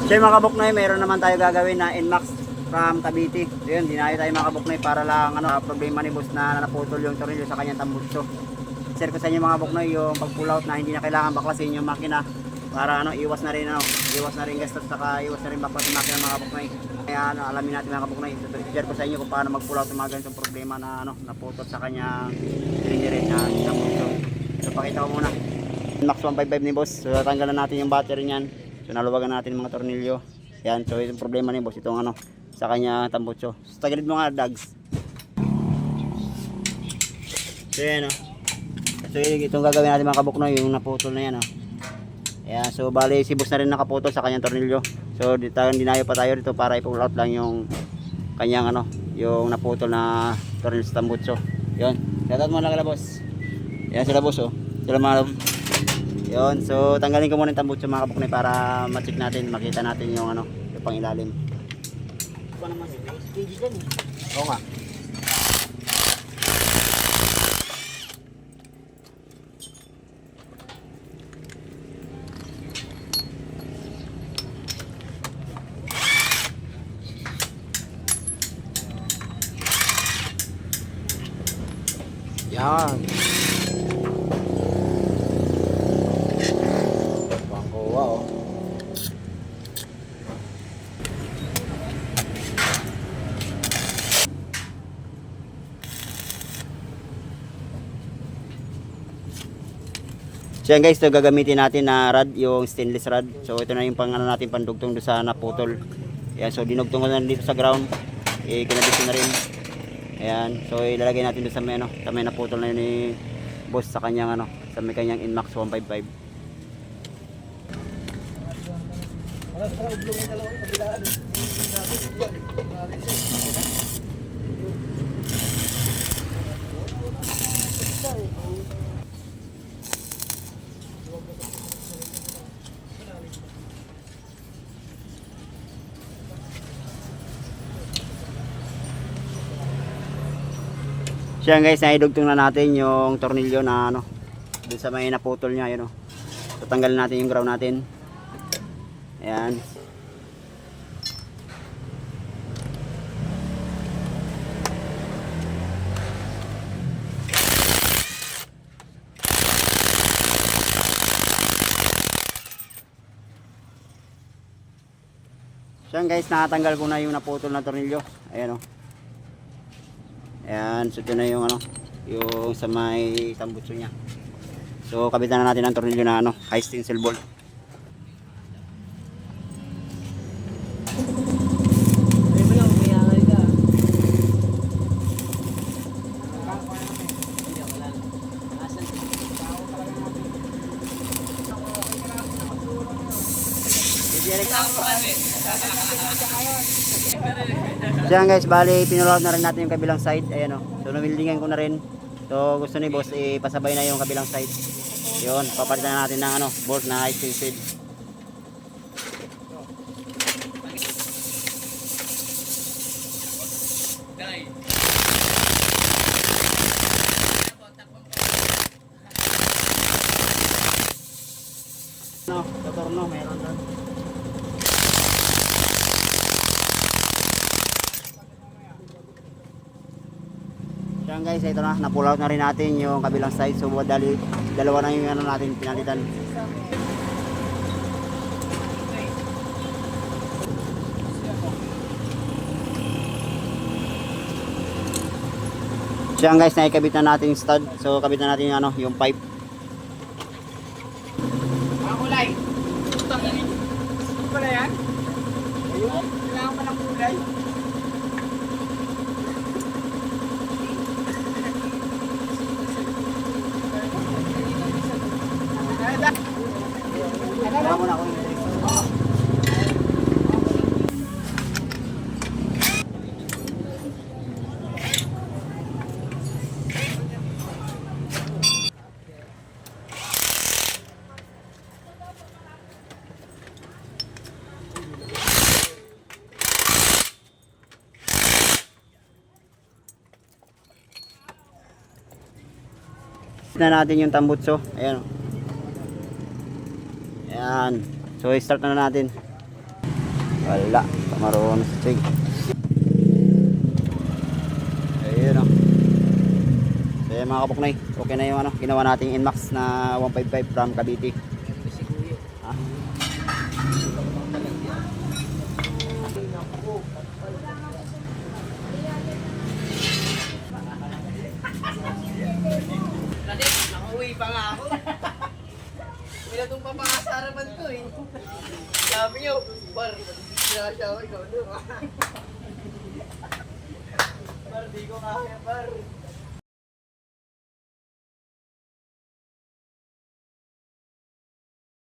So mga kabuknoy, mayroon naman tayo gagawin na Inmax from Cavite. So yun, dinayo tayo mga kabuknoy para lang problema ni boss na naputol yung tornilyo sa kanyang tambutso. Share ko sa inyo mga kabuknoy yung pag-pull out na hindi na kailangan baklasin yung makina para iwas na rin gastos, saka iwas na rin baklas yung makina mga kabuknoy. Kaya alamin natin mga kabuknoy, share ko sa inyo kung paano mag-pull out yung mga ganitong problema na naputol sa kanyang tornilyo na tambutso. So pakita ko muna. Inmax 155 ni boss. So tanggalan natin yung battery niyan. So naluwagan natin yung mga tornilyo. Yan, so yung problema ni boss itong sa kanya tambutso. So tagilid mo nga dags. So yan So itong gagawin natin mga kabuknoy, yung naputol na yan Ayan, so bali si boss na rin nakaputol sa kanyang tornilyo. So dinayo pa tayo dito para i-pull out lang yung kanyang yung naputol na tornilyo sa tambutso. Yun, shoutout mo lang kala boss. Yan sila boss sila mga yun, so tanggalin ko muna yung tambutso mga kabuknoy para ma-check natin, makita natin yung yung pang ilalim. Pa naman stage dyan Oo nga. Yan. Bangkowa So yan guys, ito gagamitin natin na rod, yung stainless rod. So ito na yung natin pandugtong doon sa naputol. Ayan, so dinugtong ko na dito sa ground. Kinabit ko na rin. Ayan, so ilalagay natin doon sa may naputol na yun ni boss sa kanyang sa may kanyang Inmax 155. So yan guys, naidugtong na natin yung tornilyo na dun sa may naputol niya, yun tatanggalin natin yung ground natin. Ayan. So yan guys, nakatanggal ko na yung naputol na tornilyo. Ayan Ayan, so ito na yung yung sa may tambutso niya. So kabitan na natin ang tornilyo na high stencil bolt. So yan guys, bali pinulot na rin natin yung kabilang side. Ayan So nawildingan ko na rin. So gusto ni boss ipasabay na yung kabilang side. Yun, papalitan na natin ng bolt na high stencil. Tatorno meron doon. Yan guys, ito na, na-pull out na rin natin yung kabilang side. So dalawa na yung natin pinalitan. So yan guys, naikabit na natin yung stud. So kabit na natin yung pipe. kulay. Kulay yan? Ayun, kailangan pa ng kulay. Wala mo na ako yung na natin yung tambutso. Ayan. Ayan. So i-start na natin. Wala, marunong sa check. Ayun o. So yan mga kabuknoy, okay na yung ano, ginawa nating Inmax na 155 from Cavite. Ah. Nakauwi pa nga ako. Wala itong papakasarapan ko eh. Sabi niyo, par, sinasya ko ikaw doon. Par, di ko kaya par.